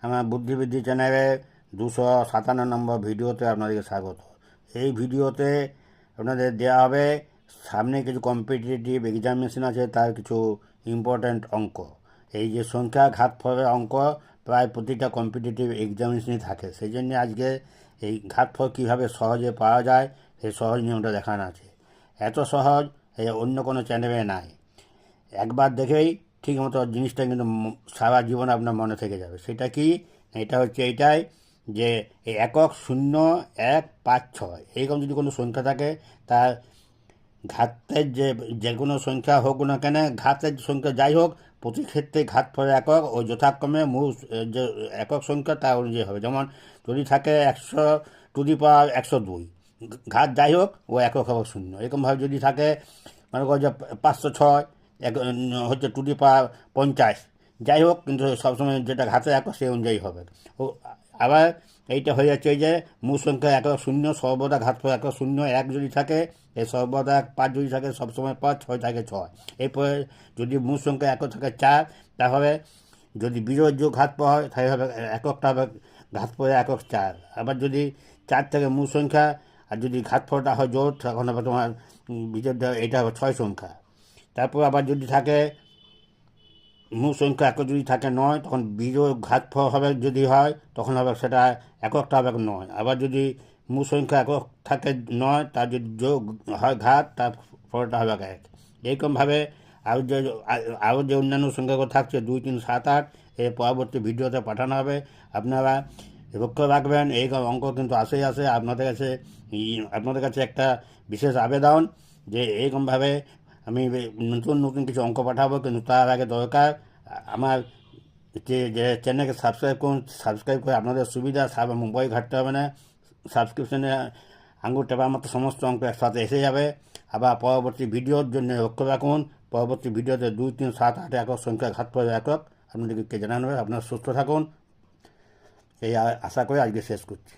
আমার বুদ্ধিবৃদ্ধি চ্যানেলে 257 নম্বর ভিডিওতে আপনাদেরকে স্বাগত। এই ভিডিওতে আপনাদের দেওয়া হবে সামনে কিছু কম্পিটিটিভ এক্সামিনেশন আছে, তার কিছু ইম্পর্ট্যান্ট অঙ্ক। এই যে সংখ্যা ঘাতফলের অঙ্ক প্রায় প্রতিটা কম্পিটিটিভ এক্সামিনেশনই থাকে, সেই জন্য আজকে এই ঘাতফল কীভাবে সহজে পাওয়া যায় সেই সহজ নিয়মটা দেখানো আছে। এত সহজ অন্য কোনো চ্যানেলে নাই। একবার দেখেই ঠিক মতো জিনিসটা কিন্তু সারা জীবন আপনার মনে থেকে যাবে। সেটা কি? এটা হচ্ছে এইটাই যে এই একক 0, 1, 5, 6 এইরকম যদি কোনো সংখ্যা থাকে, তার ঘাতের যে কোনো সংখ্যা হোক না কেন, ঘাতের সংখ্যা যাই হোক, প্রতি ক্ষেত্রে ঘাতফলের একক ও যথাক্রমে মূল যে একক সংখ্যা তা অনুযায়ী হবে। যেমন যদি থাকে 100^102, ঘাত যাই হোক ও একক একক শূন্য। এরকমভাবে যদি থাকে মনে করো যে 506 হচ্ছে 50, যাই হোক, কিন্তু সবসময় যেটা ঘাতে একক সেই অনুযায়ী হবে। ও আবার এইটা হয়ে যাচ্ছে এই যে মূল সংখ্যা একক শূন্য, সর্বদা ঘাতফল একক শূন্য। 1 যদি থাকে এই সর্বদা 5 যদি থাকে সবসময় 5, 6 থাকে 6। এরপরে যদি মূল সংখ্যা একক থাকে 4, তাহলে যদি বিজোড় যোগ ঘাতফল হয় তাহলে হবে এককটা হবে ঘাতফল একক 4। আবার যদি 4 থেকে মূল সংখ্যা, আর যদি ঘাতফলটা হয় জোড়, তখন আবার তোমার বিজোড়টা এটা হবে 6 সংখ্যা। তারপর আবার যদি থাকে মূল সংখ্যা একক যদি থাকে 9, তখন বিজোড় ঘাতফল হবে, যদি হয় তখন হবে সেটা এককটা হবে 9। আবার যদি মূল সংখ্যা একক থাকে 9, তার যদি যোগ হয় ঘাত, তার ফলটা হবে 1। এইরকমভাবে আরও যে অন্যান্য সংখ্যাগুলো থাকছে 2, 3, 7, 8, এর পরবর্তী ভিডিওতে পাঠানো হবে। আপনারা লক্ষ্য রাখবেন, এই অঙ্ক কিন্তু আসে আপনাদের কাছে একটা বিশেষ আবেদন যে এইরকমভাবে আমি নতুন নতুন কিছু অঙ্ক পাঠাবো, কিন্তু তার আগে দরকার আমার যে চ্যানেলকে সাবস্ক্রাইব করুন। সাবস্ক্রাইব করে আপনাদের সুবিধা, মোবাইল ঘাটতে হবে না, সাবস্ক্রিপশনে আঙুর টেপার মতো সমস্ত অঙ্ক একসাথে এসে যাবে। আবার পরবর্তী ভিডিওর জন্য লক্ষ্য রাখুন, পরবর্তী ভিডিওতে 2, 3, 7, 8 একক সংখ্যা ঘাতফল একক আপনাদেরকে জানানো হবে। আপনারা সুস্থ থাকুন, এই আশা করে আজকে শেষ করছি।